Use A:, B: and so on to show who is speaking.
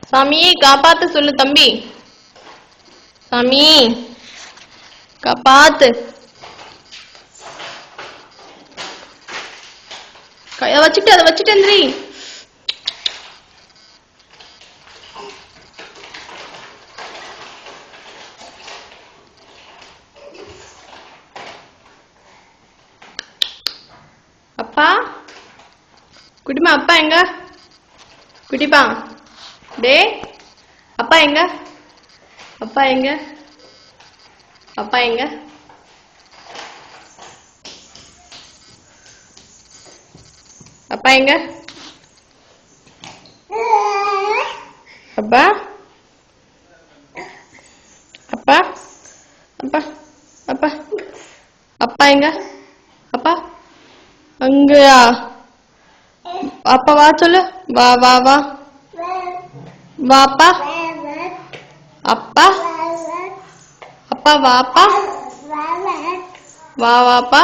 A: சாமி காப்பாத்து சொல்லு தம்பி. சாமி காப்பாத்து. அதை வச்சுட்டு எந்திரி. அப்பா குட்டிமா, அப்பா எங்க? குட்டிப்பா டே, அப்பா எங்க? அப்பா எங்க? அப்பா எங்க? அப்பா எங்க? அப்பா அப்பா அப்பா அப்பா அப்பா எங்க? அப்பா அங்கயா? அப்பா வா சொல்லு. வா வா வா வா அப்பா. அப்பா அப்பா வா அப்பா. வா வாப்பா.